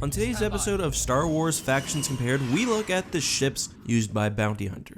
On today's episode of Star Wars Factions Compared, we look at the ships used by bounty hunters.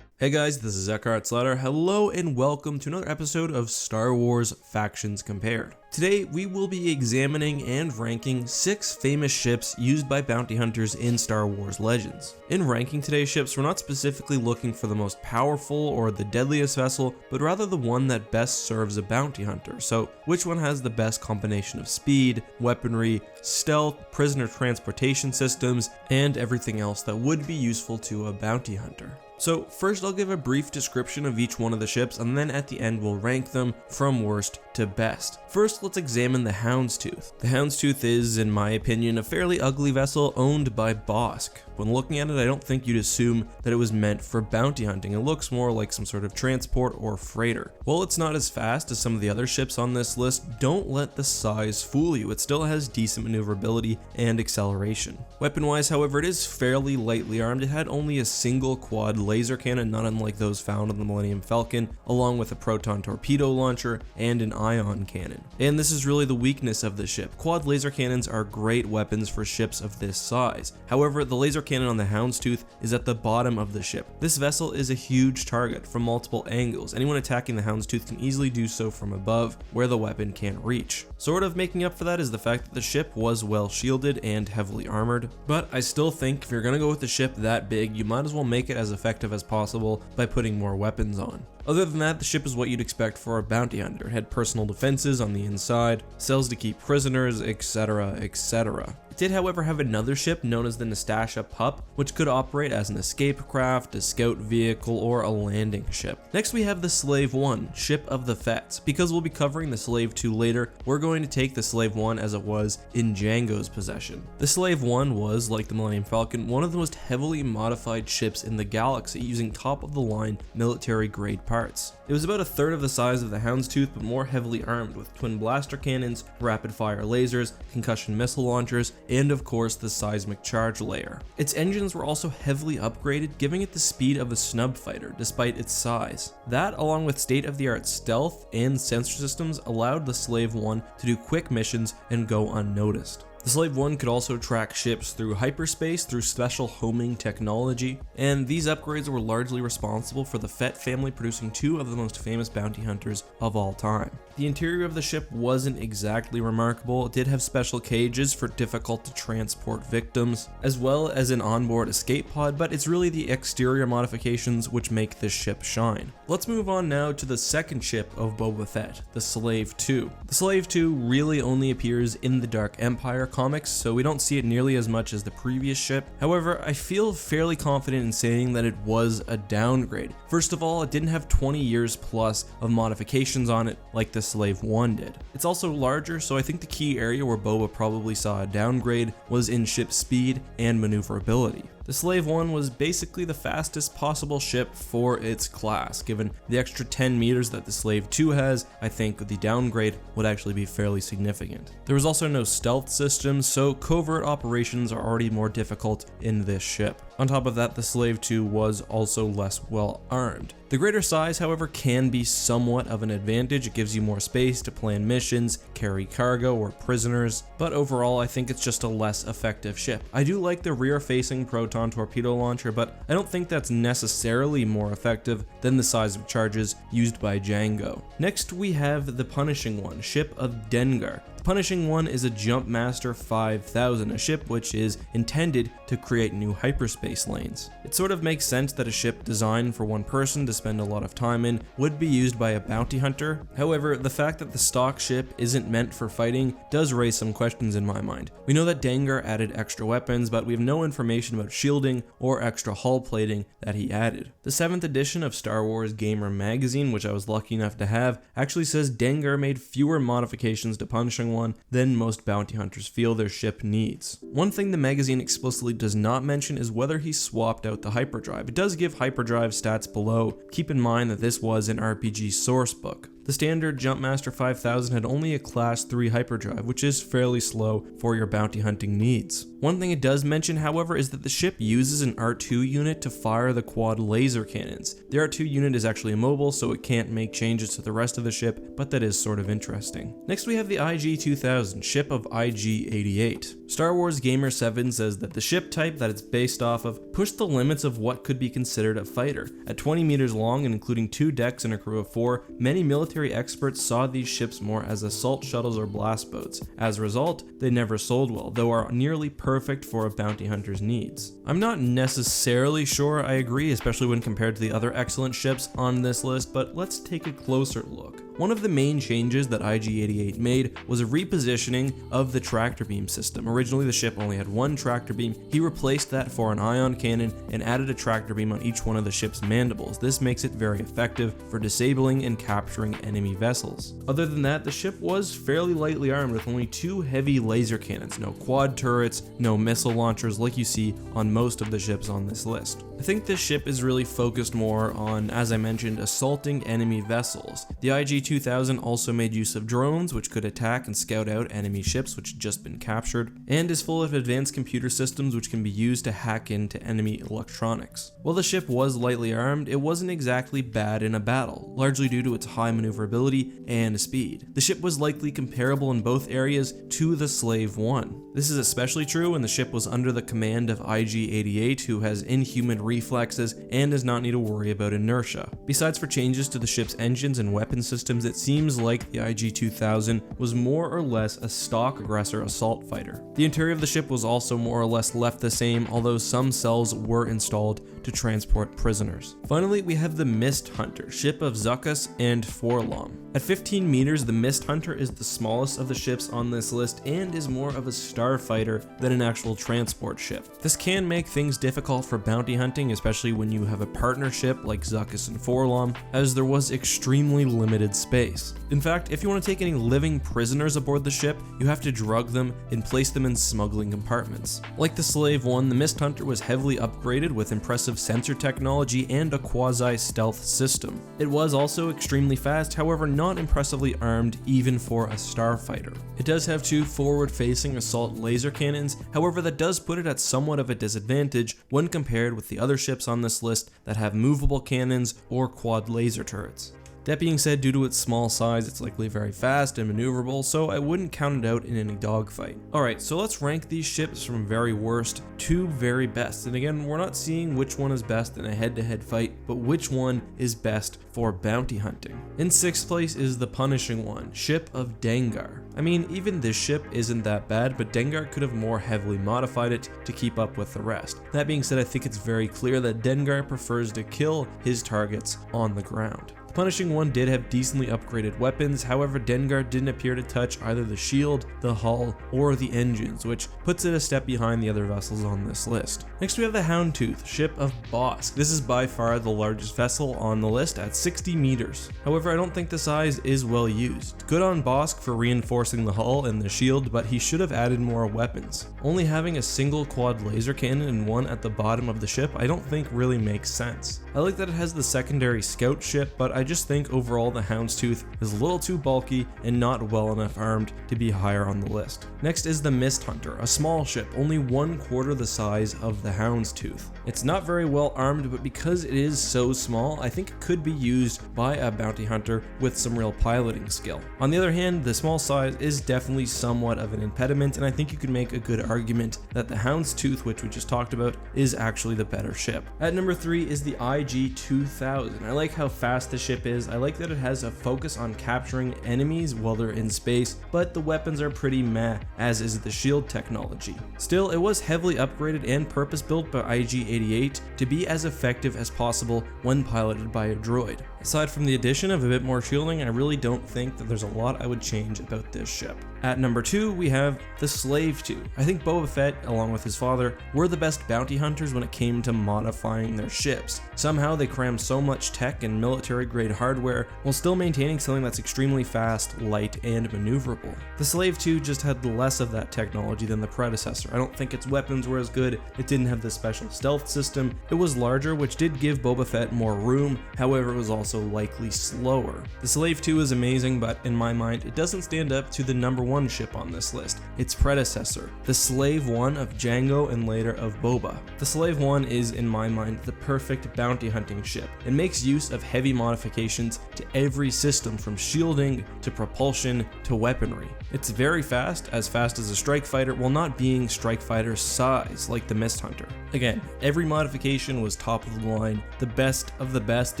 Hey guys, this is EckhartsLadder. Hello and welcome to another episode of Star Wars Factions Compared. Today we will be examining and ranking 6 famous ships used by bounty hunters in Star Wars Legends. In ranking today's ships, we're not specifically looking for the most powerful or the deadliest vessel, but rather the one that best serves a bounty hunter. So which one has the best combination of speed, weaponry, stealth, prisoner transportation systems, and everything else that would be useful to a bounty hunter. So first I'll give a brief description of each one of the ships, and then at the end we'll rank them from worst to best. First, let's examine the Houndstooth. The Houndstooth is, in my opinion, a fairly ugly vessel owned by Bossk. When looking at it, I don't think you'd assume that it was meant for bounty hunting. It looks more like some sort of transport or freighter. While it's not as fast as some of the other ships on this list, don't let the size fool you. It still has decent maneuverability and acceleration. Weapon-wise, however, it is fairly lightly armed. It had only a single quad laser cannon, not unlike those found on the Millennium Falcon, along with a proton torpedo launcher and an ion cannon. And this is really the weakness of the ship. Quad laser cannons are great weapons for ships of this size. However, the laser cannon on the Houndstooth is at the bottom of the ship. This vessel is a huge target from multiple angles. Anyone attacking the Houndstooth can easily do so from above, where the weapon can't reach. Sort of making up for that is the fact that the ship was well shielded and heavily armored, but I still think if you're gonna go with a ship that big, you might as well make it as effective as possible by putting more weapons on. Other than that, the ship is what you'd expect for a bounty hunter. It had personal defenses on the inside, cells to keep prisoners, etc, etc. It did, however, have another ship known as the Nastasha Pup, which could operate as an escape craft, a scout vehicle, or a landing ship. Next we have the Slave 1, Ship of the Fett. Because we'll be covering the Slave 2 later, we're going to take the Slave 1 as it was in Jango's possession. The Slave 1 was, like the Millennium Falcon, one of the most heavily modified ships in the galaxy, using top-of-the-line military-grade parts. It was about a third of the size of the Houndstooth, but more heavily armed with twin blaster cannons, rapid-fire lasers, concussion missile launchers, and of course the seismic charge layer. Its engines were also heavily upgraded, giving it the speed of a snub fighter despite its size. That, along with state-of-the-art stealth and sensor systems, allowed the Slave 1 to do quick missions and go unnoticed. The Slave 1 could also track ships through hyperspace through special homing technology, and these upgrades were largely responsible for the Fett family producing 2 of the most famous bounty hunters of all time. The interior of the ship wasn't exactly remarkable. It did have special cages for difficult to transport victims, as well as an onboard escape pod, but it's really the exterior modifications which make this ship shine. Let's move on now to the second ship of Boba Fett, the Slave 2. The Slave 2 really only appears in the Dark Empire comics, so we don't see it nearly as much as the previous ship. However, I feel fairly confident in saying that it was a downgrade. First of all, it didn't have 20 years plus of modifications on it like the Slave 1 did. It's also larger, so I think the key area where Boba probably saw a downgrade was in ship speed and maneuverability. The Slave 1 was basically the fastest possible ship for its class. Given the extra 10 meters that the Slave 2 has, I think the downgrade would actually be fairly significant. There was also no stealth system, so covert operations are already more difficult in this ship. On top of that, the Slave 2 was also less well armed. The greater size, however, can be somewhat of an advantage. It gives you more space to plan missions, carry cargo, or prisoners, but overall I think it's just a less effective ship. I do like the rear-facing proton torpedo launcher, but I don't think that's necessarily more effective than the seismic charges used by Jango. Next we have the Punishing One, Ship of Dengar. The Punishing One is a Jumpmaster 5000, a ship which is intended to create new hyperspace lanes. It sort of makes sense that a ship designed for one person to spend a lot of time in would be used by a bounty hunter. However, the fact that the stock ship isn't meant for fighting does raise some questions in my mind. We know that Dengar added extra weapons, but we have no information about shielding or extra hull plating that he added. The 7th edition of Star Wars Gamer magazine, which I was lucky enough to have, actually says Dengar made fewer modifications to Punishing One than most bounty hunters feel their ship needs. One thing the magazine explicitly does not mention is whether he swapped out the hyperdrive. It does give hyperdrive stats below. Keep in mind that this was an RPG source book. The The standard Jumpmaster 5000 had only a Class 3 hyperdrive, which is fairly slow for your bounty hunting needs. One thing it does mention, however, is that the ship uses an R2 unit to fire the quad laser cannons. The R2 unit is actually immobile, so it can't make changes to the rest of the ship, but that is sort of interesting. Next we have the IG-2000, ship of IG-88. Star Wars Gamer 7 says that the ship type that it's based off of pushed the limits of what could be considered a fighter. At 20 meters long and including 2 decks and a crew of 4, many military experts saw these ships more as assault shuttles or blast boats. As a result, they never sold well, though are nearly perfect for a bounty hunter's needs. I'm not necessarily sure I agree, especially when compared to the other excellent ships on this list, but let's take a closer look. One of the main changes that IG-88 made was a repositioning of the tractor beam system. Originally the ship only had one tractor beam. He replaced that for an ion cannon and added a tractor beam on each one of the ship's mandibles. This makes it very effective for disabling and capturing enemy vessels. Other than that, the ship was fairly lightly armed with only 2 heavy laser cannons, no quad turrets, no missile launchers like you see on most of the ships on this list. I think this ship is really focused more on, as I mentioned, assaulting enemy vessels. The IG-2000 also made use of drones, which could attack and scout out enemy ships which had just been captured, and is full of advanced computer systems which can be used to hack into enemy electronics. While the ship was lightly armed, it wasn't exactly bad in a battle, largely due to its high maneuverability and speed. The ship was likely comparable in both areas to the Slave 1. This is especially true when the ship was under the command of IG-88, who has inhuman reflexes and does not need to worry about inertia. Besides for changes to the ship's engines and weapon systems, it seems like the IG-2000 was more or less a stock aggressor assault fighter. The interior of the ship was also more or less left the same, although some cells were installed to transport prisoners. Finally, we have the Mist Hunter, ship of Zuckuss and Forlom. At 15 meters, the Mist Hunter is the smallest of the ships on this list and is more of a starfighter than an actual transport ship. This can make things difficult for bounty hunting, especially when you have a partnership like Zuckuss and Forlom, as there was extremely limited space. In fact, if you want to take any living prisoners aboard the ship, you have to drug them and place them in smuggling compartments. Like the Slave 1, the Mist Hunter was heavily upgraded with impressive sensor technology and a quasi-stealth system. It was also extremely fast, however not impressively armed even for a starfighter. It does have 2 forward-facing assault laser cannons, however that does put it at somewhat of a disadvantage when compared with the other ships on this list that have movable cannons or quad laser turrets. That being said, due to its small size, it's likely very fast and maneuverable, so I wouldn't count it out in any dogfight. Alright, so let's rank these ships from very worst to very best. And again, we're not seeing which one is best in a head-to-head fight, but which one is best for bounty hunting. In 6th place is the Punishing One, ship of Dengar. I mean, even this ship isn't that bad, but Dengar could have more heavily modified it to keep up with the rest. That being said, I think it's very clear that Dengar prefers to kill his targets on the ground. The Punishing One did have decently upgraded weapons, however Dengar didn't appear to touch either the shield, the hull, or the engines, which puts it a step behind the other vessels on this list. Next we have the Houndstooth, ship of Bossk. This is by far the largest vessel on the list at 60 meters. However, I don't think the size is well used. Good on Bossk for reinforcing the hull and the shield, but he should have added more weapons. Only having a single quad laser cannon and one at the bottom of the ship I don't think really makes sense. I like that it has the secondary scout ship, but I just think overall the Houndstooth is a little too bulky and not well enough armed to be higher on the list. Next is the Mist Hunter, a small ship, only 1/4 the size of the Houndstooth. It's not very well armed, but because it is so small, I think it could be used by a bounty hunter with some real piloting skill. On the other hand, the small size is definitely somewhat of an impediment, and I think you could make a good argument that the Houndstooth, which we just talked about, is actually the better ship. At number 3 is the IG-2000. I like how fast the ship is. I like that it has a focus on capturing enemies while they're in space, but the weapons are pretty meh, as is the shield technology. Still, it was heavily upgraded and purpose-built by IG-88 to be as effective as possible when piloted by a droid. Aside from the addition of a bit more shielding, I really don't think that there's a lot I would change about this ship. At number 2, we have the Slave 2. I think Boba Fett, along with his father, were the best bounty hunters when it came to modifying their ships. Somehow they crammed so much tech and military-grade hardware while still maintaining something that's extremely fast, light, and maneuverable. The Slave 2 just had less of that technology than the predecessor. I don't think its weapons were as good, it didn't have the special stealth system, it was larger, which did give Boba Fett more room, however it was also likely slower. The Slave 2 is amazing, but in my mind, it doesn't stand up to the number 1 ship on this list, its predecessor, the Slave 1 of Jango and later of Boba. The Slave 1 is, in my mind, the perfect bounty hunting ship. It makes use of heavy modifications to every system from shielding to propulsion to weaponry. It's very fast as a strike fighter while not being strike fighter size like the Mist Hunter. Again, every modification was top of the line, the best of the best,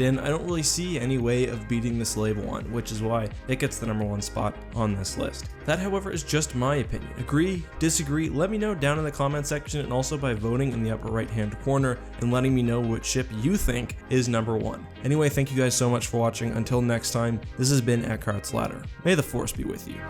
and I don't really see any way of beating the Slave 1, which is why it gets the number 1 spot on this list. That, however, is just my opinion. Agree, disagree, let me know down in the comment section and also by voting in the upper right hand corner and letting me know which ship you think is number 1. Anyway, thank you guys so much for watching. Until next time, this has been EckhartsLadder. May the Force be with you.